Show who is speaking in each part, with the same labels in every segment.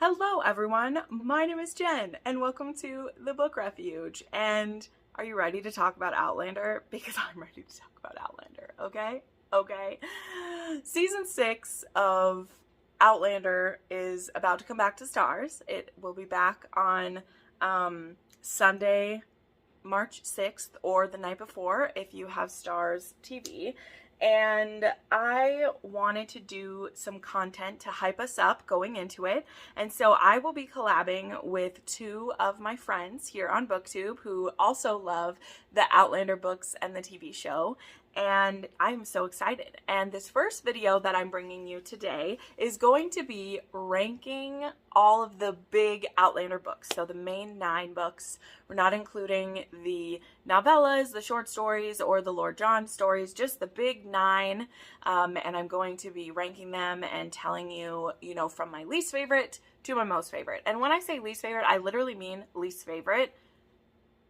Speaker 1: Hello everyone, my name is Jen and welcome to the Book Refuge. And are you ready to talk about Outlander? Because I'm ready to talk about Outlander, okay? Okay. Season 6 of Outlander is about to come back to Stars. It will be back on Sunday, March 6th or the night before if you have Stars TV. And I wanted to do some content to hype us up going into it. And so I will be collabing with two of my friends here on Booktube who also love the Outlander books and the TV show. And I'm so excited. And this first video that I'm bringing you today is going to be ranking all of the big Outlander books. So the main 9 books. We're not including the novellas, the short stories, or the Lord John stories, just the big 9. And I'm going to be ranking them and telling you, from my least favorite to my most favorite. And when I say least favorite, I literally mean least favorite.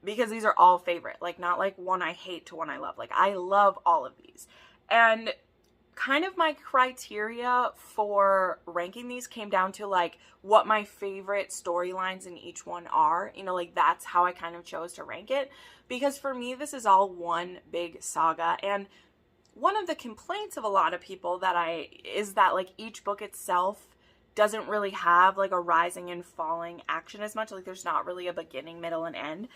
Speaker 1: Because these are all favorite, not like one I hate to one I love. I love all of these. And kind of my criteria for ranking these came down to what my favorite storylines in each one are. That's how I kind of chose to rank it. Because for me, this is all one big saga. And one of the complaints of a lot of people is that each book itself doesn't really have a rising and falling action as much. There's not really a beginning, middle, and end.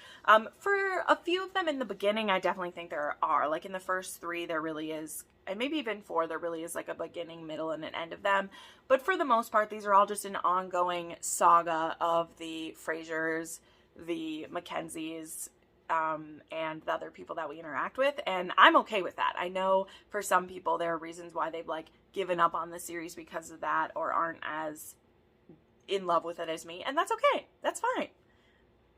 Speaker 1: For a few of them in the beginning, I definitely think there are. In the first 3, there really is, and maybe even 4, there really is a beginning, middle, and an end of them. But for the most part, these are all just an ongoing saga of the Frasers, the Mackenzies, and the other people that we interact with, and I'm okay with that. I know for some people there are reasons why they've given up on the series because of that, or aren't as in love with it as me, and that's okay. That's fine.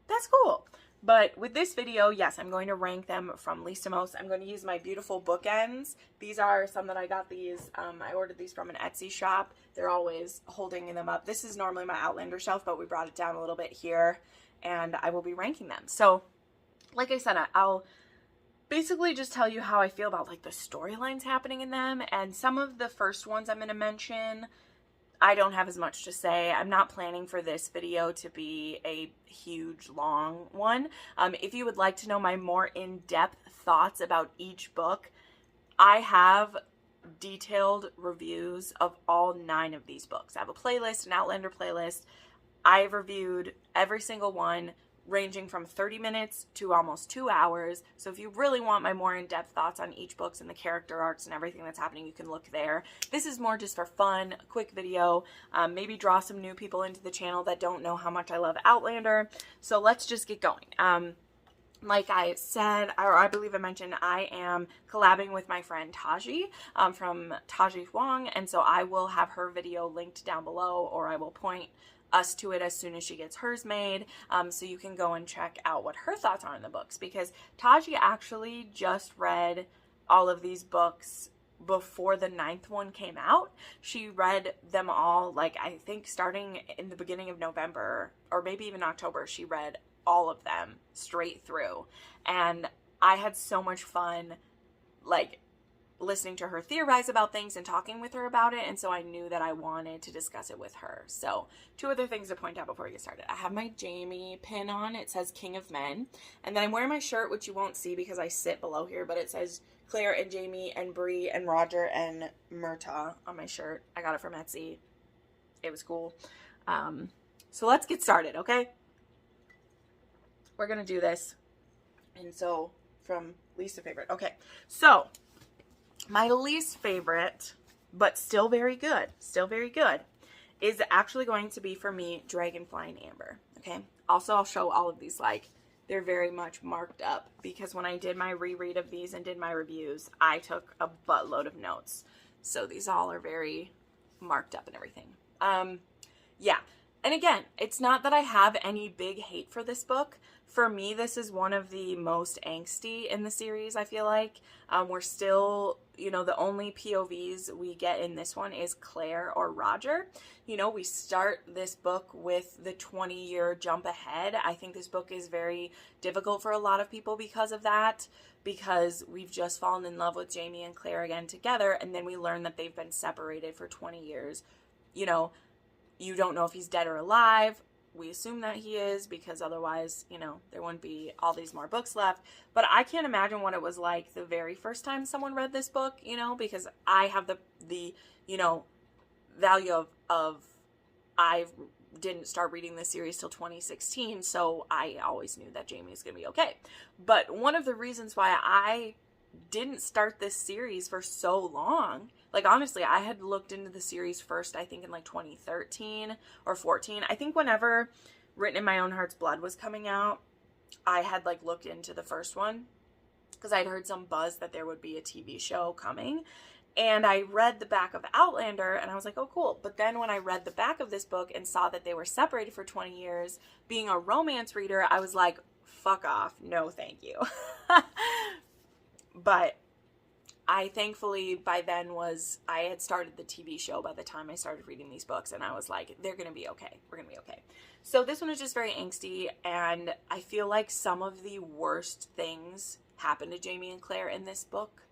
Speaker 1: That's cool. But with this video, yes, I'm going to rank them from least to most. I'm going to use my beautiful bookends. These are some that I got these. I ordered these from an Etsy shop. They're always holding them up. This is normally my Outlander shelf, but we brought it down a little bit here, and I will be ranking them. So like I said, I'll basically just tell you how I feel about the storylines happening in them, and some of the first ones I'm going to mention, I don't have as much to say. I'm not planning for this video to be a huge, long one. If you would like to know my more in-depth thoughts about each book, I have detailed reviews of all 9 of these books. I have a playlist, an Outlander playlist. I've reviewed every single one, ranging from 30 minutes to almost 2 hours. So if you really want my more in-depth thoughts on each books and the character arcs and everything that's happening, you can look there. This is more just for fun, a quick video, maybe draw some new people into the channel that don't know how much I love Outlander. So let's just get going. Like I said, or I believe I mentioned, I am collabing with my friend Taji from Taji Huang, and so I will have her video linked down below, or I will point us to it as soon as she gets hers made, so you can go and check out what her thoughts are on the books, because Taji actually just read all of these books before the 9th one came out. She read them all, I think starting in the beginning of November, or maybe even October, she read all of them straight through, and I had so much fun, listening to her theorize about things and talking with her about it, and so I knew that I wanted to discuss it with her. So 2 other things to point out before we get started. I have my Jamie pin on. It says King of Men, and then I'm wearing my shirt, which you won't see because I sit below here, but it says Claire and Jamie and Bree and Roger and Murta on my shirt. I got it from Etsy. It was cool. So let's get started, okay? We're gonna do this, and so from least to favorite. Okay, so my least favorite, but still very good, is actually going to be, for me, Dragonfly and Amber, okay? Also, I'll show all of these, they're very much marked up, because when I did my reread of these and did my reviews, I took a buttload of notes. So these all are very marked up and everything. Yeah. And again, it's not that I have any big hate for this book. For me, this is one of the most angsty in the series, I feel like. We're still, the only POVs we get in this one is Claire or Roger. We start this book with the 20-year jump ahead. I think this book is very difficult for a lot of people because of that, because we've just fallen in love with Jamie and Claire again together, and then we learn that they've been separated for 20 years. you don't know if he's dead or alive. We assume that he is, because otherwise, you know, there wouldn't be all these more books left. But I can't imagine what it was like the very first time someone read this book, you know, because I have the you know, value of I didn't start reading this series till 2016, so I always knew that Jamie was going to be okay. But one of the reasons why I didn't start this series for so long, like, honestly, I had looked into the series first, I think in like 2013 or 14. I think whenever Written in My Own Heart's Blood was coming out, I had like looked into the first one because I'd heard some buzz that there would be a TV show coming. And I read the back of Outlander and I was like, oh, cool. But then when I read the back of this book and saw that they were separated for 20 years, being a romance reader, I was like, fuck off. No, thank you. But I thankfully by then I had started the TV show by the time I started reading these books, and I was like, they're going to be okay. We're going to be okay. So this one is just very angsty, and I feel like some of the worst things happened to Jamie and Claire in this book.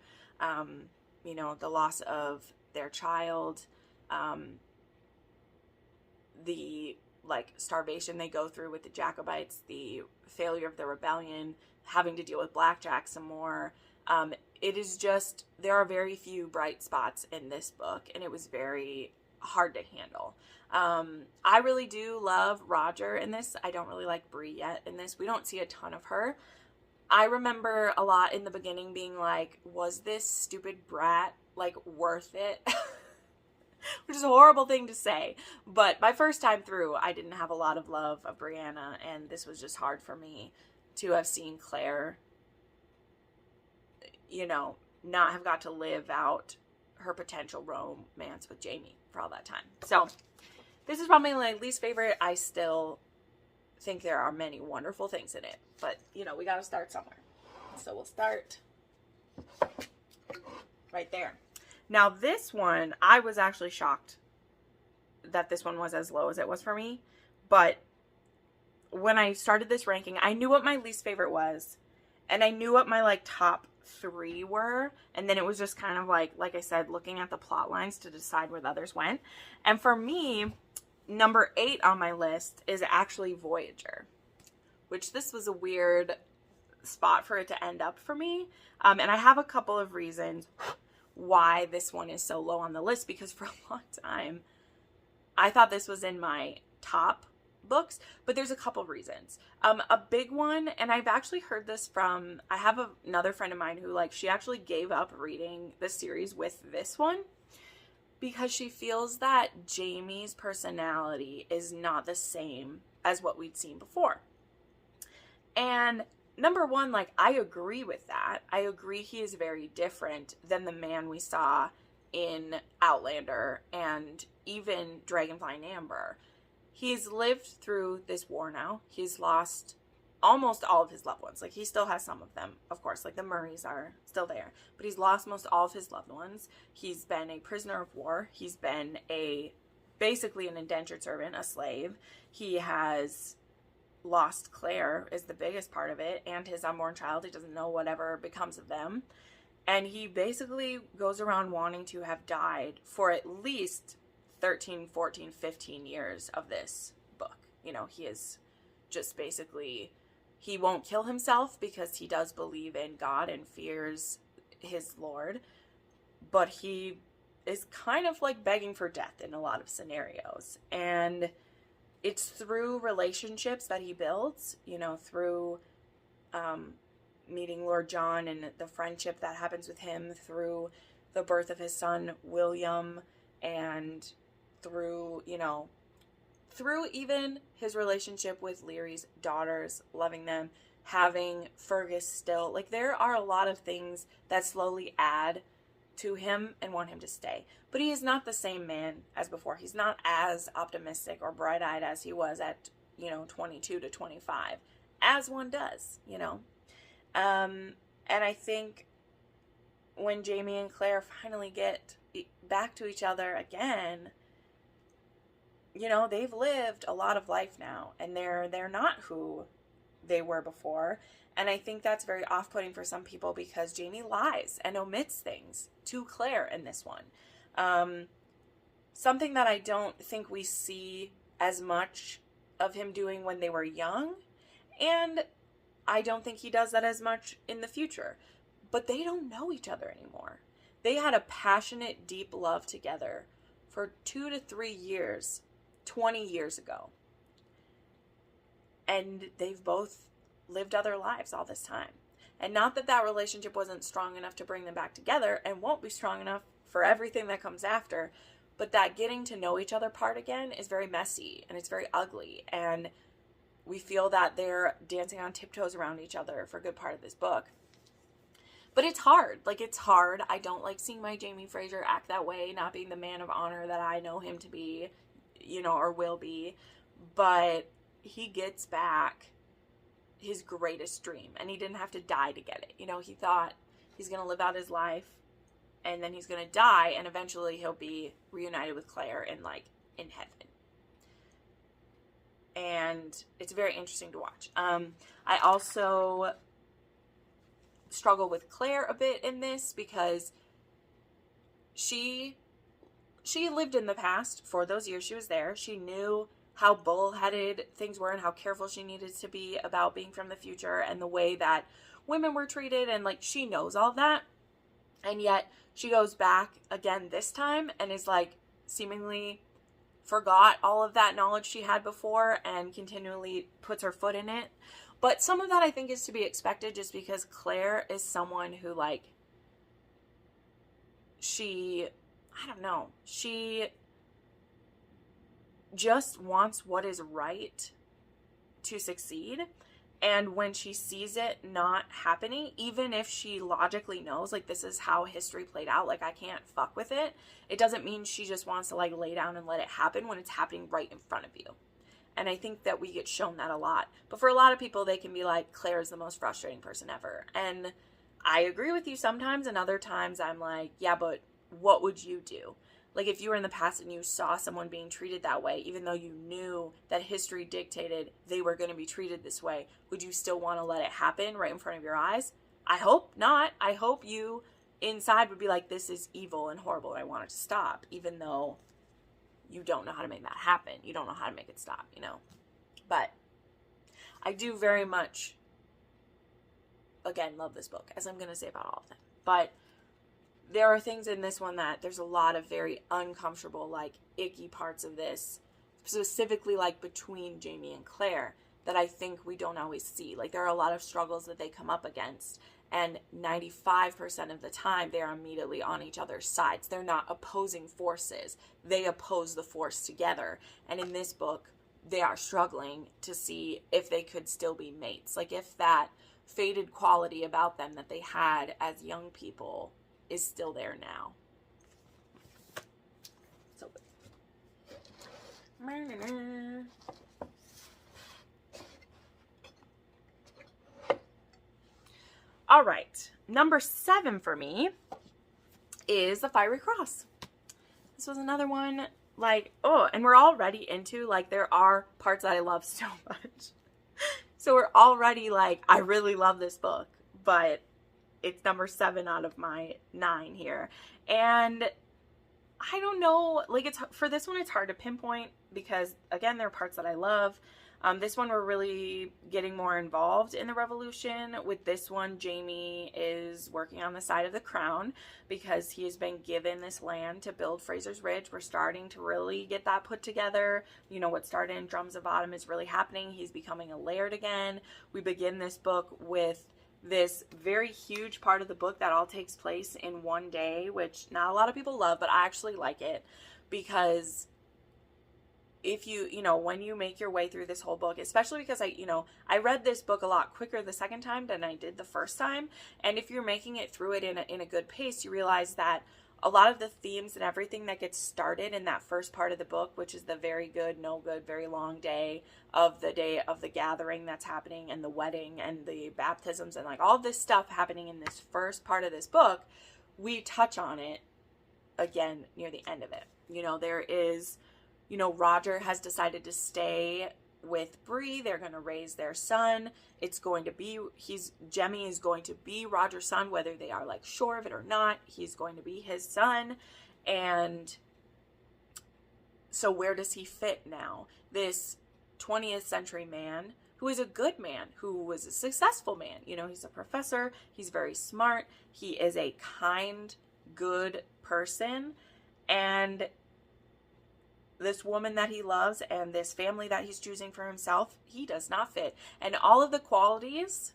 Speaker 1: You know, the loss of their child, the like starvation they go through with the Jacobites, the failure of the rebellion, having to deal with Blackjack some more. It is just, there are very few bright spots in this book, and it was very hard to handle. I really do love Roger in this. I don't really like Bree yet in this. We don't see a ton of her. I remember a lot in the beginning being like, was this stupid brat, like, worth it? Which is a horrible thing to say. But my first time through, I didn't have a lot of love of Brianna, and this was just hard for me to have seen Claire, you know, not have got to live out her potential romance with Jamie for all that time. So this is probably my least favorite. I still think there are many wonderful things in it, but you know, we got to start somewhere. So we'll start right there. Now this one, I was actually shocked that this one was as low as it was for me, but when I started this ranking, I knew what my least favorite was, and I knew what my like top 3 were, and then it was just kind of like I said, looking at the plot lines to decide where the others went. And for me, number 8 on my list is actually Voyager, which this was a weird spot for it to end up for me. And I have a couple of reasons why this one is so low on the list, because for a long time I thought this was in my top books, but there's a couple reasons. A big one, and I've actually heard this from, I have another friend of mine who, like, she actually gave up reading the series with this one because she feels that Jamie's personality is not the same as what we'd seen before. And number one, like, I agree with that. I agree he is very different than the man we saw in Outlander and even Dragonfly and Amber. He's lived through this war now. He's lost almost all of his loved ones. Like, he still has some of them, of course, like the Murrays are still there, but he's lost most all of his loved ones. He's been a prisoner of war. He's been basically an indentured servant, a slave. He has lost Claire is the biggest part of it, and his unborn child. He doesn't know whatever becomes of them. And he basically goes around wanting to have died for at least 13, 14, 15 years of this book. You know, he is just basically, he won't kill himself because he does believe in God and fears his Lord, but he is kind of like begging for death in a lot of scenarios. And it's through relationships that he builds, you know, through meeting Lord John and the friendship that happens with him, through the birth of his son William, and through, you know, through even his relationship with Leary's daughters, loving them, having Fergus still. Like, there are a lot of things that slowly add to him and want him to stay. But he is not the same man as before. He's not as optimistic or bright-eyed as he was at, you know, 22 to 25, as one does, you know. And I think when Jamie and Claire finally get back to each other again, you know, they've lived a lot of life now, and they're not who they were before. And I think that's very off-putting for some people because Jamie lies and omits things to Claire in this one. something that I don't think we see as much of him doing when they were young, and I don't think he does that as much in the future. But they don't know each other anymore. They had a passionate, deep love together for 2 to 3 years, 20 years ago. And they've both lived other lives all this time. And not that that relationship wasn't strong enough to bring them back together, and won't be strong enough for everything that comes after, but that getting to know each other part again is very messy, and it's very ugly, and we feel that they're dancing on tiptoes around each other for a good part of this book. But it's hard. Like, it's hard. I don't like seeing my Jamie Fraser act that way, not being the man of honor that I know him to be, you know, or will be. But he gets back his greatest dream, and he didn't have to die to get it. You know, he thought he's going to live out his life, and then he's going to die, and eventually he'll be reunited with Claire in heaven. And it's very interesting to watch. I also struggle with Claire a bit in this, because she lived in the past for those years she was there. She knew how bullheaded things were and how careful she needed to be about being from the future and the way that women were treated, and like, she knows all that. And yet she goes back again this time and is like, seemingly forgot all of that knowledge she had before and continually puts her foot in it. But some of that I think is to be expected, just because Claire is someone who, like, she just wants what is right to succeed. And when she sees it not happening, even if she logically knows, like, this is how history played out, like, I can't fuck with it, it doesn't mean she just wants to, like, lay down and let it happen when it's happening right in front of you. And I think that we get shown that a lot. But for a lot of people, they can be like, Claire is the most frustrating person ever. And I agree with you sometimes, and other times I'm like, yeah, but what would you do? Like, if you were in the past and you saw someone being treated that way, even though you knew that history dictated they were going to be treated this way, would you still want to let it happen right in front of your eyes? I hope not. I hope you inside would be like, this is evil and horrible, and I want it to stop, even though you don't know how to make that happen. You don't know how to make it stop, you know? But I do very much, again, love this book, as I'm going to say about all of them. But there are things in this one that there's a lot of very uncomfortable, like, icky parts of this, specifically, like, between Jamie and Claire, that I think we don't always see. Like, there are a lot of struggles that they come up against, and 95% of the time, they are immediately on each other's sides. They're not opposing forces. They oppose the force together. And in this book, they are struggling to see if they could still be mates. Like, if that faded quality about them that they had as young people is still there now. So all right, number 7 for me is The Fiery Cross. This was another one, like, oh, and we're already into, like, there are parts that I love so much. So we're already like, I really love this book, but it's number 7 out of my 9 here. And I don't know, like, it's, for this one, it's hard to pinpoint because, again, there are parts that I love. This one, we're really getting more involved in the revolution. With this one, Jamie is working on the side of the crown because he has been given this land to build Fraser's Ridge. We're starting to really get that put together. You know, what started in Drums of Autumn is really happening. He's becoming a laird again. We begin this book with this very huge part of the book that all takes place in one day, which not a lot of people love, but I actually like it, because if you know, when you make your way through this whole book, especially because I read this book a lot quicker the second time than I did the first time, and if you're making it through it in a good pace, you realize that a lot of the themes and everything that gets started in that first part of the book, which is the very good, no good, very long day of the gathering that's happening, and the wedding and the baptisms and like all this stuff happening in this first part of this book, we touch on it again near the end of it. You know, there is, you know, Roger has decided to stay with Bree. They're going to raise their son. It's going to be, Jemmy is going to be Roger's son, whether they are like sure of it or not. He's going to be his son. And So where does he fit now? This 20th century man who is a good man, who was a successful man. You know, he's a professor. He's very smart. He is a kind, good person. And this woman that he loves and this family that he's choosing for himself, he does not fit. And all of the qualities,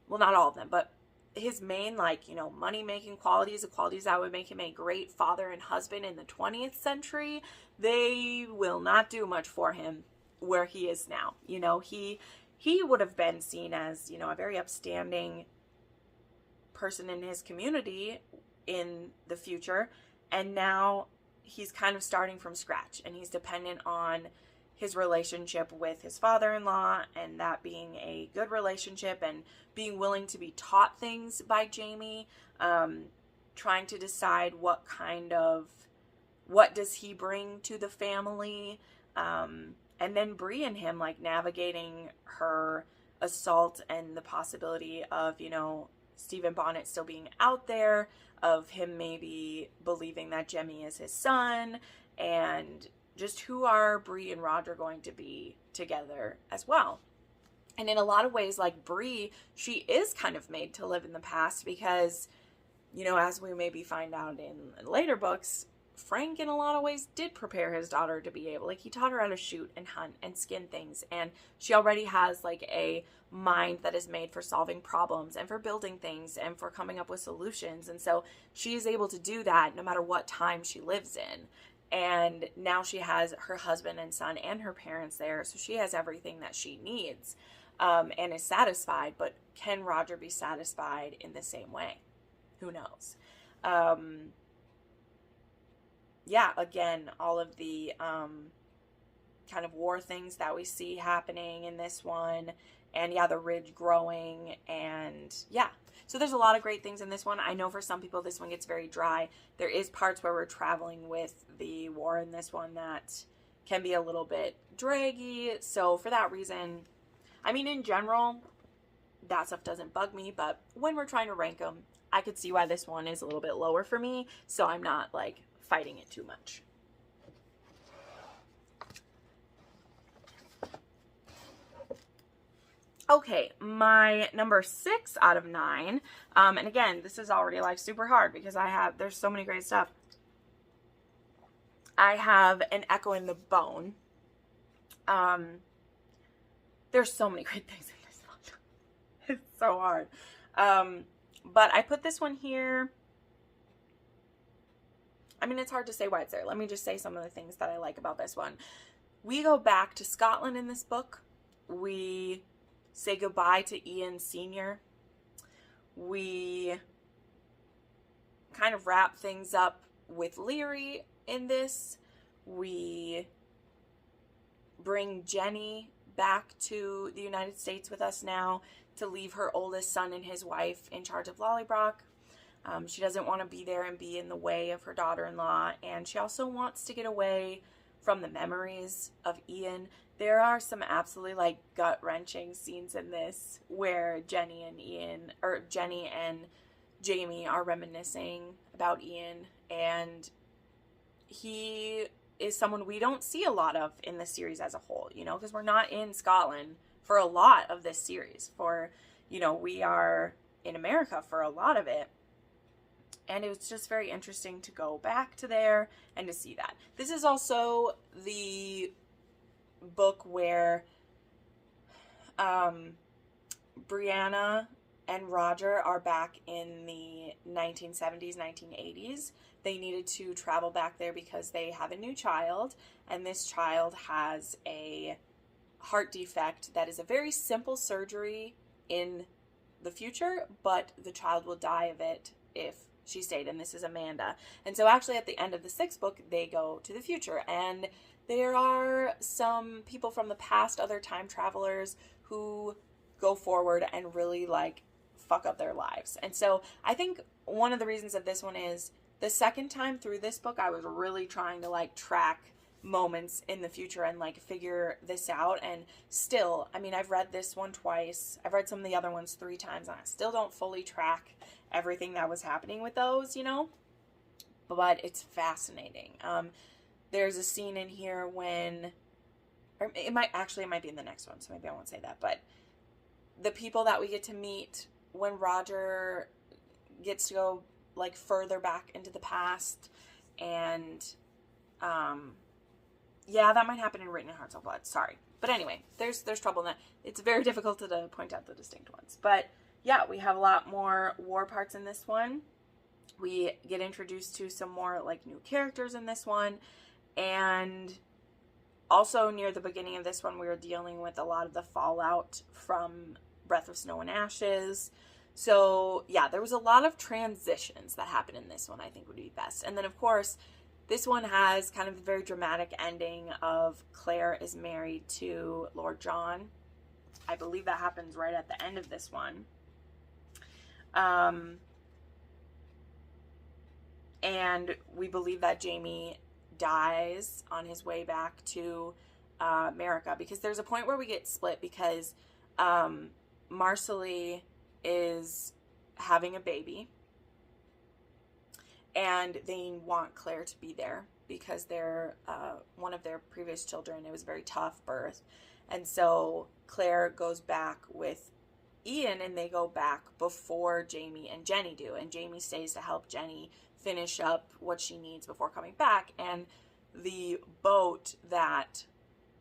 Speaker 1: well, not all of them, but his main, like, you know, money-making qualities, the qualities that would make him a great father and husband in the 20th century, they will not do much for him where he is now. You know, he would have been seen as, you know, a very upstanding person in his community in the future, and now he's kind of starting from scratch, and he's dependent on his relationship with his father-in-law, and that being a good relationship, and being willing to be taught things by Jamie, trying to decide what does he bring to the family, and then Bree and him, like, navigating her assault and the possibility of, you know, Stephen Bonnet still being out there, of him maybe believing that Jemmy is his son, and just who are Bree and Roger going to be together as well. And in a lot of ways, like, Bree, she is kind of made to live in the past because, you know, as we maybe find out in later books, Frank in a lot of ways did prepare his daughter to be able, like, he taught her how to shoot and hunt and skin things, and she already has, like, a mind that is made for solving problems and for building things and for coming up with solutions. And so she is able to do that no matter what time she lives in. And now she has her husband and son and her parents there, so she has everything that she needs, and is satisfied. But can Roger be satisfied in the same way? Who knows? Yeah, again, all of the kind of war things that we see happening in this one, and yeah, the ridge growing, and yeah. So there's a lot of great things in this one. I know for some people this one gets very dry. There is parts where we're traveling with the war in this one that can be a little bit draggy. So for that reason, I mean, in general, that stuff doesn't bug me, but when we're trying to rank them, I could see why this one is a little bit lower for me, so I'm not, like, fighting it too much. Okay, my number 6 out of 9, and again, this is already, like, super hard because there's so many great stuff. I have An Echo in the Bone. There's so many great things in this one. It's so hard. But I put this one here. I mean, it's hard to say why it's there. Let me just say some of the things that I like about this one. We go back to Scotland in this book. We say goodbye to Ian Sr. We kind of wrap things up with Leary in this. We bring Jenny back to the United States with us now to leave her oldest son and his wife in charge of Lollybrock. She doesn't want to be there and be in the way of her daughter-in-law, and she also wants to get away from the memories of Ian. There are some absolutely, like, gut-wrenching scenes in this where Jenny and Jamie are reminiscing about Ian, and he is someone we don't see a lot of in the series as a whole, you know, because we're not in Scotland for a lot of this series. We are in America for a lot of it. And it was just very interesting to go back to there and to see that. This is also the book where Brianna and Roger are back in the 1970s, 1980s. They needed to travel back there because they have a new child, and this child has a heart defect that is a very simple surgery in the future, but the child will die of it if she stayed, and this is Amanda. And so actually at the end of the 6th book, they go to the future, and there are some people from the past, other time travelers, who go forward and really, like, fuck up their lives. And so I think one of the reasons of this one is the second time through this book, I was really trying to, like, track moments in the future and, like, figure this out. And still, I mean, I've read this one twice. I've read some of the other ones 3 times, and I still don't fully track everything that was happening with those, you know, but it's fascinating. there's a scene in here when, or it might be in the next one, so maybe I won't say that, but the people that we get to meet when Roger gets to go, like, further back into the past, and, yeah, that might happen in Written in Hearts of Blood, sorry. But anyway, there's trouble in that. It's very difficult to point out the distinct ones. But, yeah, we have a lot more war parts in this one. We get introduced to some more, like, new characters in this one, and also near the beginning of this one, we were dealing with a lot of the fallout from Breath of Snow and Ashes. So, yeah, there was a lot of transitions that happened in this one, I think would be best. And then, of course, this one has kind of a very dramatic ending of Claire is married to Lord John. I believe that happens right at the end of this one. And we believe that Jamie dies on his way back to America, because there's a point where we get split because Marcelly is having a baby, and they want Claire to be there because they're one of their previous children. It was a very tough birth, and so Claire goes back with Ian, and they go back before Jamie and Jenny do, and Jamie stays to help Jenny finish up what she needs before coming back. And the boat that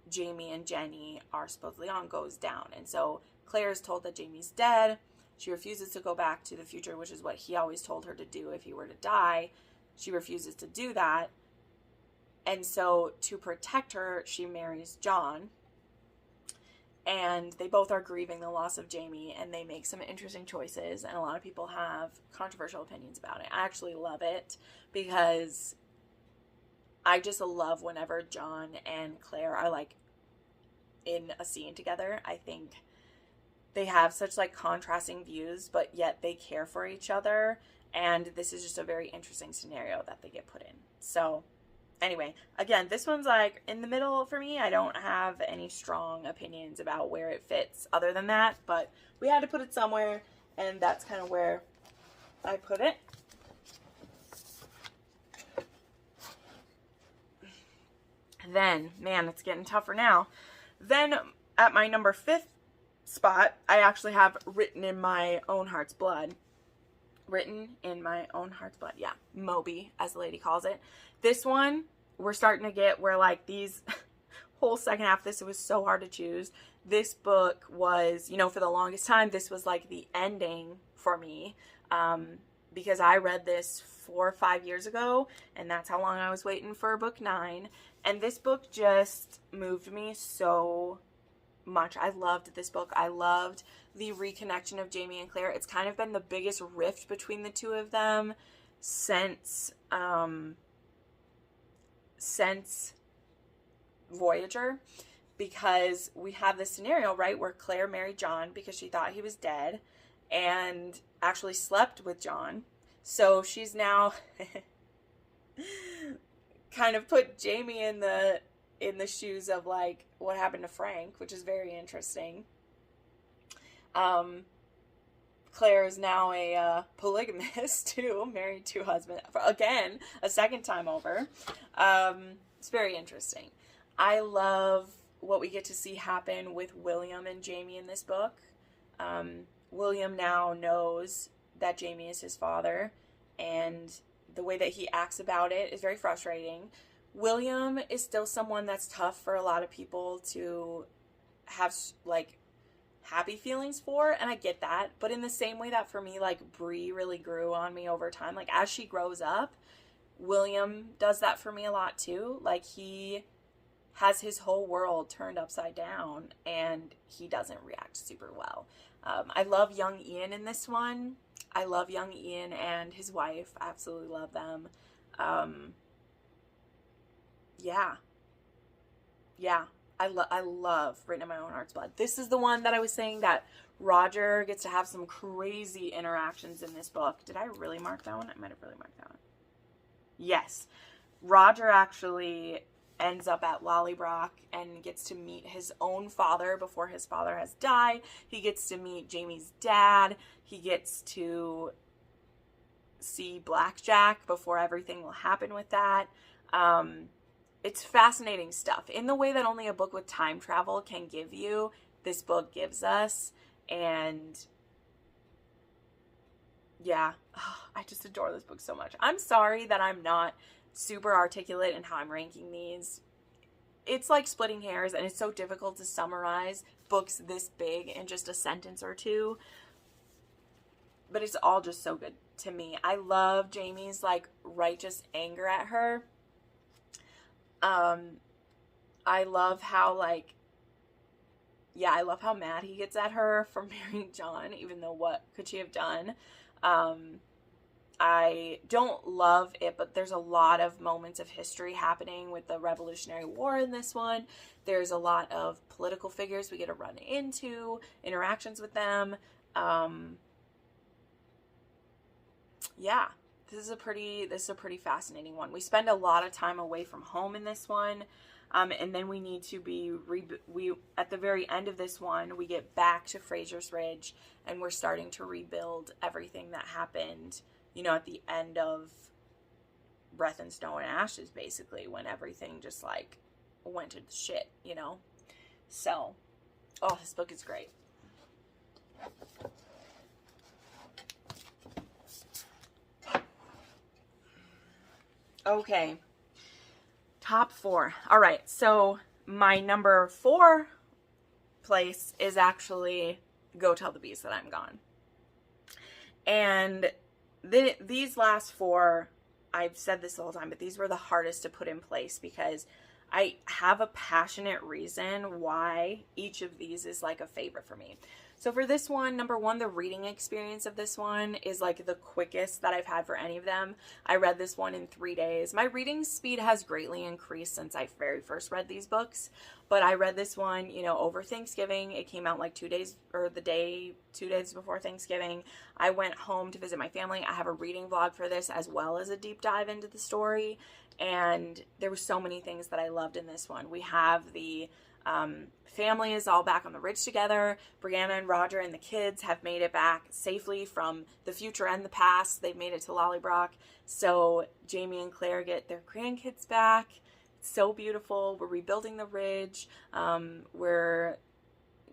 Speaker 1: Jamie and Jenny are supposedly on goes down, and so Claire is told that Jamie's dead. She refuses to go back to the future, which is what he always told her to do if he were to die. She refuses to do that, and so to protect her, she marries John, and they both are grieving the loss of Jamie, and they make some interesting choices, and a lot of people have controversial opinions about it. I actually love it because I just love whenever John and Claire are, like, in a scene together. I think they have such, like, contrasting views, but yet they care for each other, and this is just a very interesting scenario that they get put in. So, anyway, again, this one's, like, in the middle for me. I don't have any strong opinions about where it fits other than that, but we had to put it somewhere, and that's kind of where I put it. Then, man, it's getting tougher now. Then, at my number 5 spot, I actually have Written in My Own Heart's Blood. Written in My Own Heart's Blood. Yeah, Moby, as the lady calls it. This one, we're starting to get where, like, these whole second half, this was so hard to choose. This book was, you know, for the longest time, this was, like, the ending for me. Because I read this 4 or 5 years ago, and that's how long I was waiting for book 9. And this book just moved me so much. I loved this book. I loved the reconnection of Jamie and Claire. It's kind of been the biggest rift between the two of them since Voyager, because we have this scenario, right, where Claire married John because she thought he was dead and actually slept with John. So she's now kind of put Jamie in the shoes of, like, what happened to Frank, which is very interesting. Claire is now a polygamist too, married 2 husbands, again, a second time over. It's very interesting. I love what we get to see happen with William and Jamie in this book. William now knows that Jamie is his father, and the way that he acts about it is very frustrating. William is still someone that's tough for a lot of people to have, like, happy feelings for, and I get that, but in the same way that for me, like, Bree really grew on me over time, like, as she grows up, William does that for me a lot too. Like, he has his whole world turned upside down, and he doesn't react super well. I love young Ian in this one. I love young Ian and his wife. I absolutely love them. Yeah. I love Written in My Own Heart's Blood. This is the one that I was saying that Roger gets to have some crazy interactions in this book. Did I really mark that one? I might have really marked that one. Yes. Roger actually ends up at Lollybrock and gets to meet his own father before his father has died. He gets to meet Jamie's dad. He gets to see Blackjack before everything will happen with that. it's fascinating stuff in the way that only a book with time travel can give you. This book gives us, and yeah, I just adore this book so much. I'm sorry that I'm not super articulate in how I'm ranking these. It's like splitting hairs, and it's so difficult to summarize books this big in just a sentence or two. But it's all just so good to me. I love Jamie's like righteous anger at her. I love how like, yeah, I love how mad he gets at her for marrying John, even though what could she have done? I don't love it, but there's a lot of moments of history happening with the Revolutionary War in this one. There's a lot of political figures we get to run into, interactions with them. Yeah, this is a pretty fascinating one. We spend a lot of time away from home in this one. And then we need to be, at the very end of this one, we get back to Fraser's Ridge, and we're starting to rebuild everything that happened, you know, at the end of Breath and Snow and Ashes, basically, when everything just, like, went to shit, you know? So, oh, this book is great. Okay. Top 4. All right, so my number 4 place is actually Go Tell the Bees That I'm Gone. And these last 4, I've said this the whole time, but these were the hardest to put in place because I have a passionate reason why each of these is like a favorite for me. So for this one, number 1, the reading experience of this one is like the quickest that I've had for any of them. I read this one in 3 days. My reading speed has greatly increased since I very first read these books, but I read this one, you know, over Thanksgiving. It came out like 2 days, or 2 days before Thanksgiving. I went home to visit my family. I have a reading vlog for this as well as a deep dive into the story, and there were so many things that I loved in this one. We have the family is all back on the ridge together. Brianna and Roger and the kids have made it back safely from the future and the past. They've made it to Lollybrock. So Jamie and Claire get their grandkids back. It's so beautiful. We're rebuilding the ridge. We're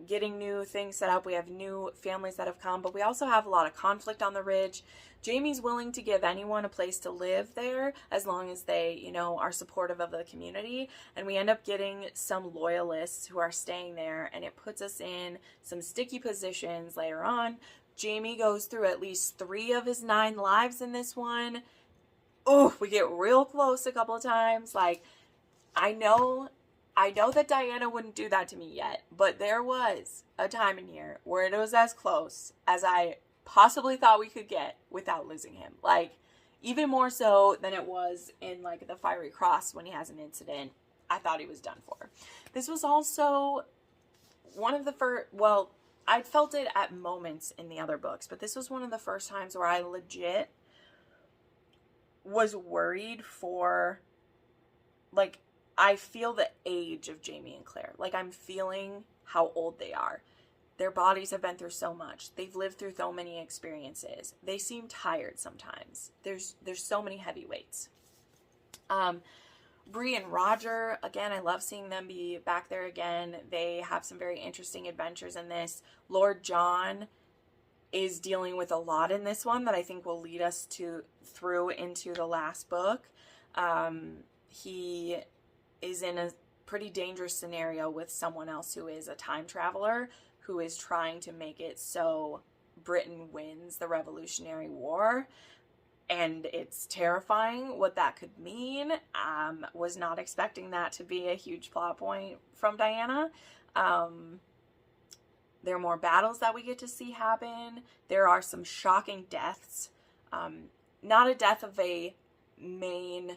Speaker 1: getting new things set up. We have new families that have come, but we also have a lot of conflict on the ridge. Jamie's willing to give anyone a place to live there as long as they, you know, are supportive of the community. And we end up getting some loyalists who are staying there, and it puts us in some sticky positions later on. Jamie goes through at least 3 of his 9 lives in this one. Oh, we get real close a couple of times. Like, I know that Diana wouldn't do that to me yet, but there was a time in here where it was as close as I possibly thought we could get without losing him. Like, even more so than it was in, like, the Fiery Cross when he has an incident. I thought he was done for. This was also one of the first, well, I'd felt it at moments in the other books, but this was one of the first times where I legit was worried for, like, I feel the age of Jamie and Claire. Like, I'm feeling how old they are. Their bodies have been through so much. They've lived through so many experiences. They seem tired sometimes. There's so many heavyweights. Bree and Roger, again, I love seeing them be back there again. They have some very interesting adventures in this. Lord John is dealing with a lot in this one that I think will lead us through into the last book. He is in a pretty dangerous scenario with someone else who is a time traveler who is trying to make it so Britain wins the Revolutionary War. And it's terrifying what that could mean. Was not expecting that to be a huge plot point from Diana. There are more battles that we get to see happen. There are some shocking deaths. Not a death of a main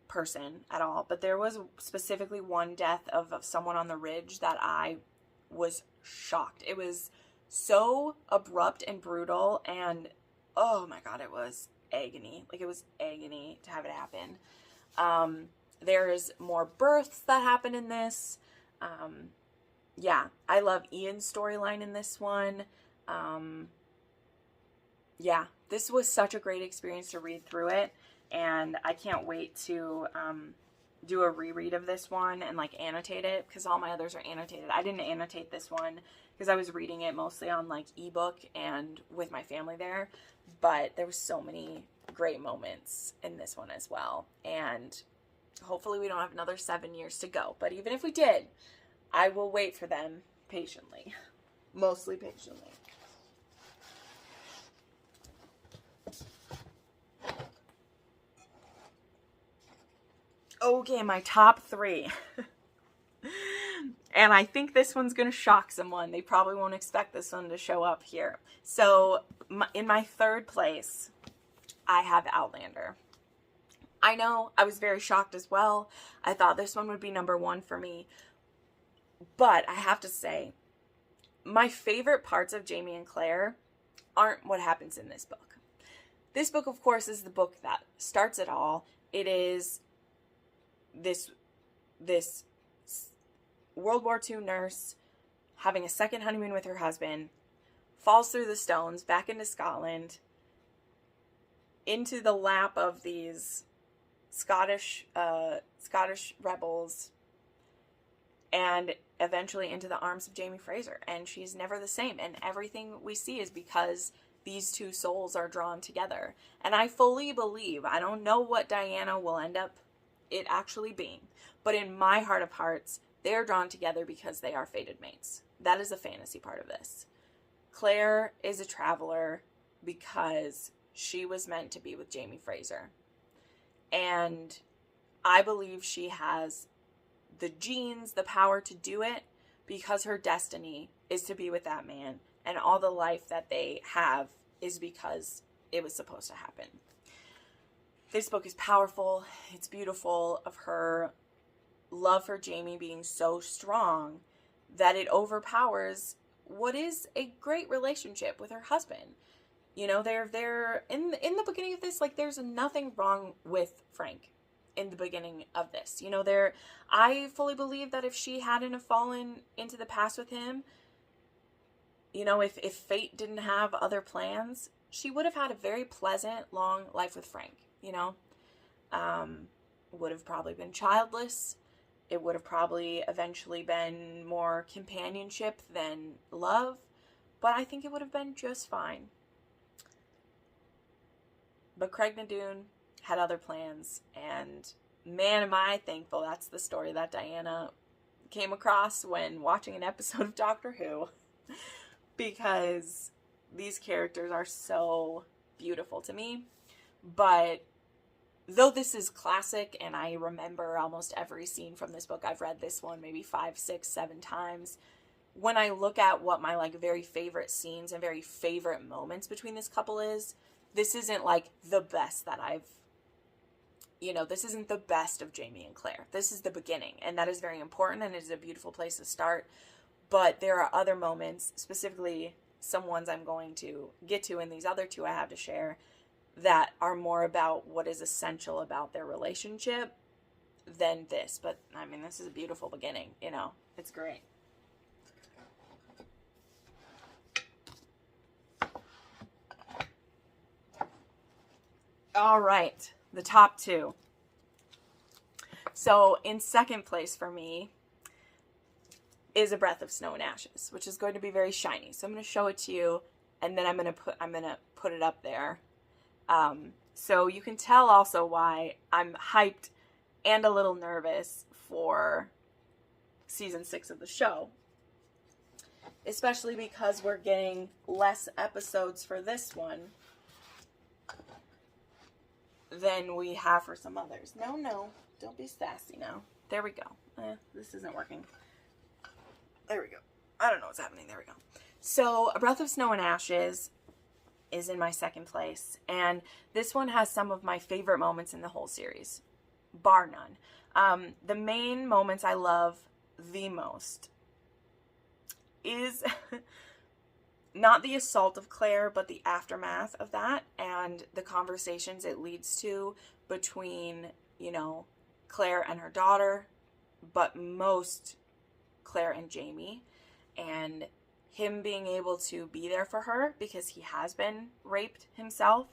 Speaker 1: person at all, but there was specifically one death of someone on the ridge that I was shocked. It was so abrupt and brutal, and oh my god, it was agony. Like, it was agony to have it happen. There's more births that happen in this. Yeah, I love Ian's storyline in this one. Yeah, this was such a great experience to read through it, and I can't wait to do a reread of this one and like annotate it, because all my others are annotated. I didn't annotate this one because I was reading it mostly on like ebook and with my family there, but there were so many great moments in this one as well. And hopefully we don't have another 7 years to go, but even if we did, I will wait for them patiently, mostly patiently. Okay, my top 3. And I think this one's going to shock someone. They probably won't expect this one to show up here. So, in my 3rd place, I have Outlander. I know, I was very shocked as well. I thought this one would be number 1 for me. But I have to say, my favorite parts of Jamie and Claire aren't what happens in this book. This book, of course, is the book that starts it all. It is this World War II nurse having a second honeymoon with her husband, falls through the stones back into Scotland, into the lap of these Scottish rebels, and eventually into the arms of Jamie Fraser. And she's never the same. And everything we see is because these two souls are drawn together. And I fully believe, I don't know what Diana will end up it actually being, but in my heart of hearts, they are drawn together because they are fated mates. That is the fantasy part of this. Claire is a traveler because she was meant to be with Jamie Fraser. And I believe she has the genes, the power to do it, because her destiny is to be with that man. And all the life that they have is because it was supposed to happen. This book is powerful. It's beautiful, of her love for Jamie being so strong that it overpowers what is a great relationship with her husband. You know, they're in the beginning of this, like, there's nothing wrong with Frank in the beginning of this. You know, I fully believe that if she hadn't have fallen into the past with him, you know, if fate didn't have other plans, she would have had a very pleasant, long life with Frank. You know, would have probably been childless. It would have probably eventually been more companionship than love, but I think it would have been just fine. But Craig Nadoon had other plans, and man, am I thankful that's the story that Diana came across when watching an episode of Doctor Who, because these characters are so beautiful to me. But though this is classic, and I remember almost every scene from this book, I've read this one maybe 5, 6, 7 times. When I look at what my like very favorite scenes and very favorite moments between this couple is, this isn't like the best that this isn't the best of Jamie and Claire. This is the beginning, and that is very important, and it is a beautiful place to start. But there are other moments, specifically some ones I'm going to get to in these other 2 I have to share, that are more about what is essential about their relationship than this. But, I mean, this is a beautiful beginning, you know. It's great. All right, the top 2. So, in second place for me is A Breath of Snow and Ashes, which is going to be very shiny. So I'm going to show it to you, and then I'm going to put it up there. So you can tell also why I'm hyped and a little nervous for season 6 of the show. Especially because we're getting less episodes for this one than we have for some others. No, don't be sassy now. There we go. This isn't working. There we go. I don't know what's happening. There we go. So, A Breath of Snow and Ashes is in my second place, and this one has some of my favorite moments in the whole series, bar none. The main moments I love the most is not the assault of Claire, but the aftermath of that and the conversations it leads to between, Claire and her daughter, but most Claire and Jamie, and him being able to be there for her because he has been raped himself,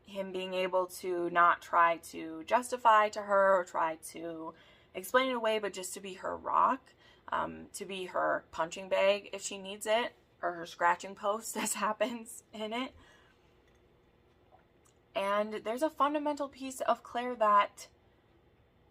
Speaker 1: him being able to not try to justify to her or try to explain it away, but just to be her rock, to be her punching bag if she needs it, or her scratching post, as happens in it. And there's a fundamental piece of Claire that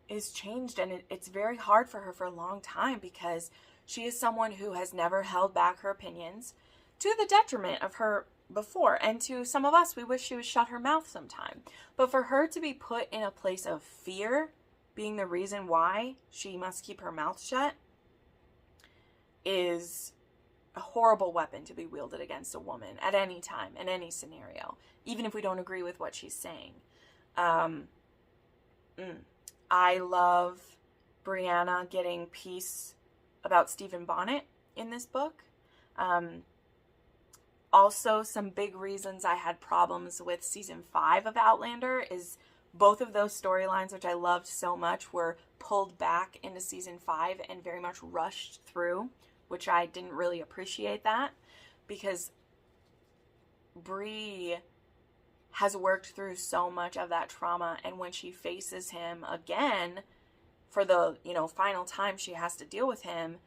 Speaker 1: is changed, and it's very hard for her for a long time, because she is someone who has never held back her opinions, to the detriment of her before. And to some of us, we wish she would shut her mouth sometime. But for her to be put in a place of fear being the reason why she must keep her mouth shut is a horrible weapon to be wielded against a woman at any time, in any scenario, even if we don't agree with what she's saying. I love Brianna getting peace about Stephen Bonnet in this book. Also, some big reasons I had problems with season 5 of Outlander is both of those storylines, which I loved so much, were pulled back into season 5 and very much rushed through, which I didn't really appreciate that, because Bree has worked through so much of that trauma, and when she faces him again for the, final time she has to deal with him,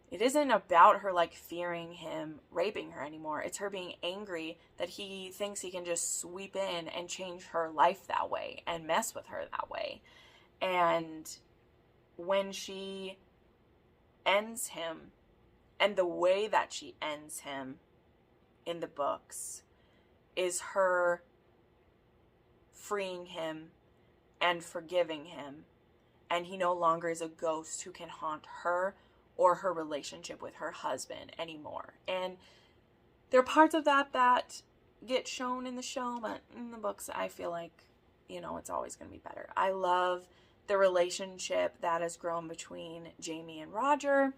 Speaker 1: it isn't about her like fearing him raping her anymore. It's her being angry that he thinks he can just sweep in and change her life that way and mess with her that way. And when she ends him, and the way that she ends him in the books is her freeing him and forgiving him, and he no longer is a ghost who can haunt her or her relationship with her husband anymore. And there are parts of that get shown in the show, but in the books I feel like, it's always going to be better. I love the relationship that has grown between Jamie and Roger.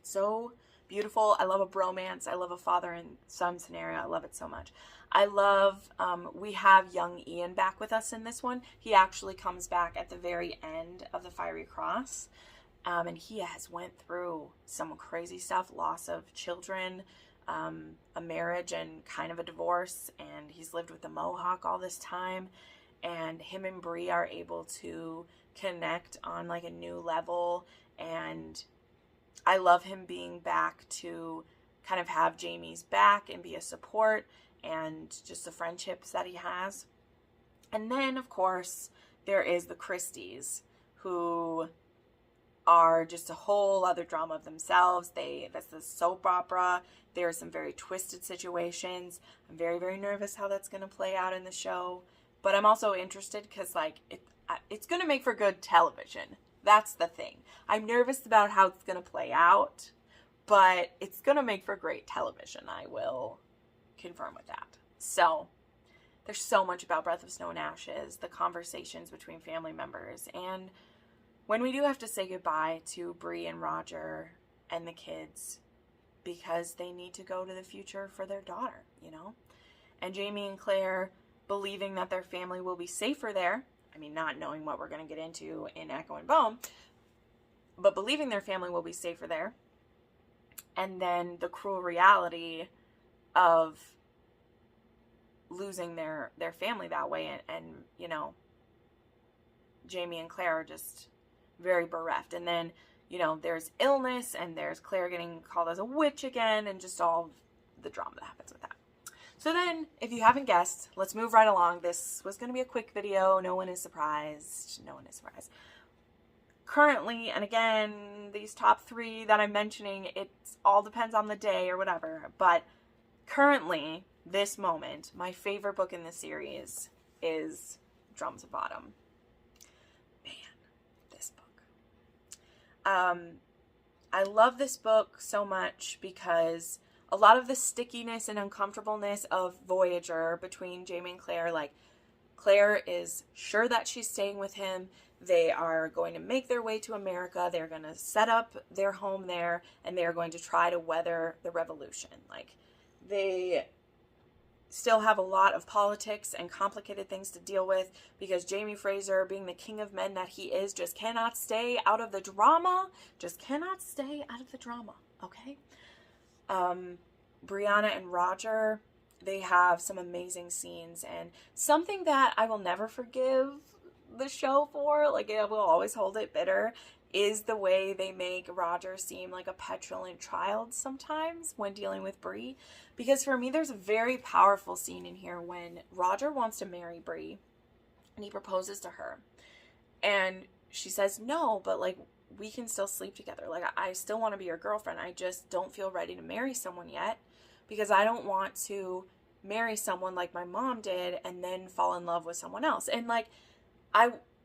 Speaker 1: So beautiful. I love a bromance. I love a father and son scenario. I love it so much. I love, we have young Ian back with us in this one. He actually comes back at the very end of the Fiery Cross. And he has went through some crazy stuff, loss of children, a marriage and kind of a divorce, and he's lived with the Mohawk all this time, and him and Bree are able to connect on like a new level, and I love him being back to kind of have Jamie's back and be a support, and just the friendships that he has. And then, of course, there is the Christies, who are just a whole other drama of themselves. That's the soap opera. There are some very twisted situations. I'm very, very nervous how that's going to play out in the show. But I'm also interested because, it's going to make for good television. That's the thing. I'm nervous about how it's going to play out, but it's going to make for great television. I will confirm with that. So, there's so much about Breath of Snow and Ashes, the conversations between family members, and when we do have to say goodbye to Bree and Roger and the kids because they need to go to the future for their daughter, and Jamie and Claire believing that their family will be safer there. I mean, not knowing what we're going to get into in Echo and Bone, but believing their family will be safer there. And then the cruel reality of losing their family that way. And Jamie and Claire are just very bereft. And then, there's illness, and there's Claire getting called as a witch again, and just all the drama that happens with that. So then, if you haven't guessed, let's move right along. This was going to be a quick video. No one is surprised. Currently, and again, these top 3 that I'm mentioning, it all depends on the day or whatever, but currently, this moment, my favorite book in the series is Drums of Autumn. I love this book so much because a lot of the stickiness and uncomfortableness of Voyager between Jamie and Claire, Claire is sure that she's staying with him. They are going to make their way to America. They're going to set up their home there, and they are going to try to weather the revolution. They still have a lot of politics and complicated things to deal with because Jamie Fraser, being the king of men that he is, just cannot stay out of the drama. Okay? Brianna and Roger, they have some amazing scenes, and something that I will never forgive the show for, like I will always hold it bitter, is the way they make Roger seem like a petulant child sometimes when dealing with Bree. Because for me, there's a very powerful scene in here when Roger wants to marry Bree and he proposes to her. And she says, no, but like, we can still sleep together. Like, I still want to be your girlfriend. I just don't feel ready to marry someone yet because I don't want to marry someone like my mom did and then fall in love with someone else. And like,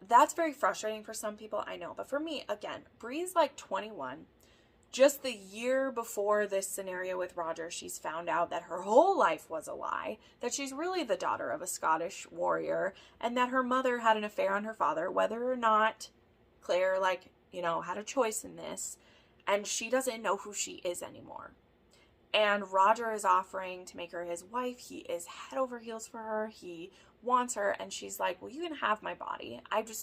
Speaker 1: that's very frustrating for some people, I know. But for me, again, Bree's like 21. Just the year before this scenario with Roger, she's found out that her whole life was a lie, that she's really the daughter of a Scottish warrior, and that her mother had an affair on her father, whether or not Claire, like, you know, had a choice in this, and she doesn't know who she is anymore. And Roger is offering to make her his wife. He is head over heels for her. He wants her, and she's like, well, you can have my body.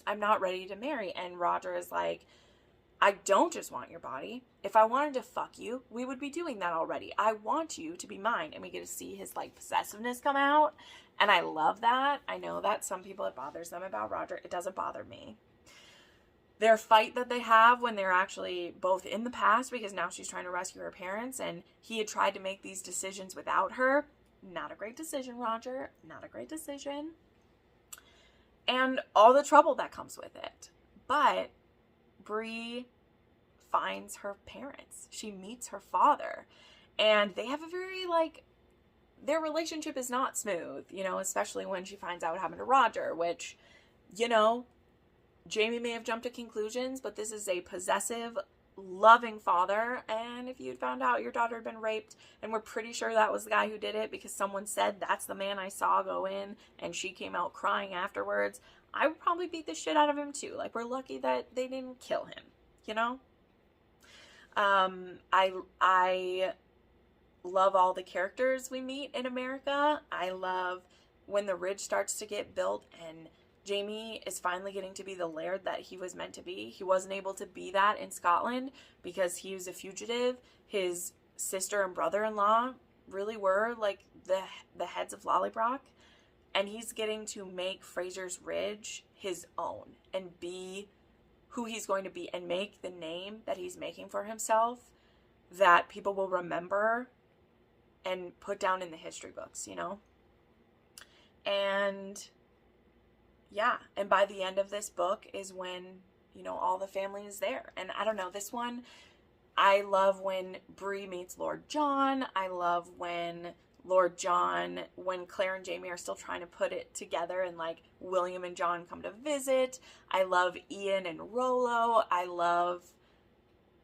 Speaker 1: I'm not ready to marry. And Roger is like, I don't just want your body. If I wanted to fuck you, we would be doing that already. I want you to be mine. And we get to see his like possessiveness come out. And I love that. I know that some people, it bothers them about Roger. It doesn't bother me. Their fight that they have when they're actually both in the past, because now she's trying to rescue her parents and he had tried to make these decisions without her. Not a great decision, Roger. Not a great decision. And all the trouble that comes with it. But Bree finds her parents. She meets her father. And they have a very, like, their relationship is not smooth, you know, especially when she finds out what happened to Roger, which, you know, Jamie may have jumped to conclusions, but this is a possessive, loving father. And if you'd found out your daughter had been raped, and we're pretty sure that was the guy who did it because someone said that's the man I saw go in, and she came out crying afterwards, I would probably beat the shit out of him too. Like, we're lucky that they didn't kill him, you know? I love all the characters we meet in America. I love when the ridge starts to get built and Jamie is finally getting to be the laird that he was meant to be. He wasn't able to be that in Scotland because he was a fugitive. His sister and brother-in-law really were like the heads of Lollybrock. And he's getting to make Fraser's Ridge his own and be who he's going to be and make the name that he's making for himself that people will remember and put down in the history books, you know? And yeah, and by the end of this book is when, you know, all the family is there. And I don't know, this one, I love when Bree meets Lord John. I love when Lord John, when Claire and Jamie are still trying to put it together and like William and John come to visit. I love Ian and Rollo. I love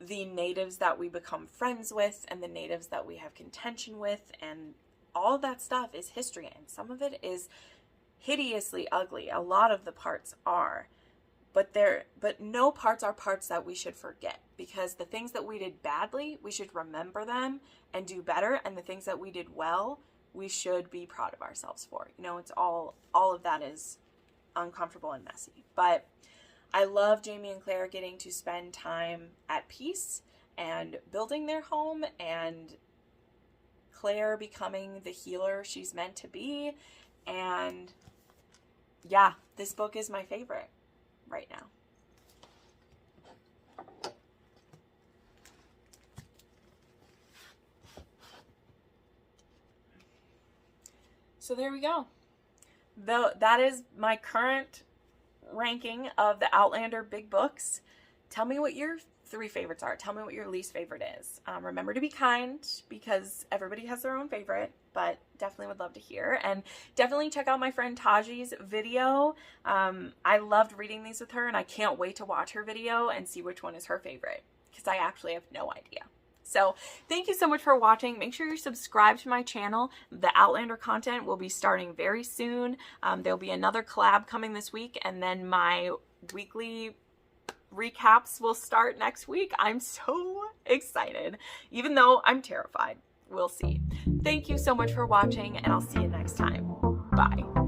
Speaker 1: the natives that we become friends with and the natives that we have contention with, and all that stuff is history, and some of it is hideously ugly. A lot of the parts are, but no parts are parts that we should forget, because the things that we did badly, we should remember them and do better, and the things that we did well, we should be proud of ourselves for. You know, it's all of that is uncomfortable and messy. But I love Jamie and Claire getting to spend time at peace and building their home, and Claire becoming the healer she's meant to be. And yeah, this book is my favorite right now. So there we go. That is my current ranking of the Outlander big books. Tell me what your 3 favorites are. Tell me what your least favorite is. Remember to be kind, because everybody has their own favorite, but definitely would love to hear. And definitely check out my friend Taji's video. I loved reading these with her, and I can't wait to watch her video and see which one is her favorite, because I actually have no idea. So thank you so much for watching. Make sure you're subscribed to my channel. The Outlander content will be starting very soon. There'll be another collab coming this week, and then my weekly recaps will start next week. I'm so excited, even though I'm terrified. We'll see. Thank you so much for watching, and I'll see you next time. Bye.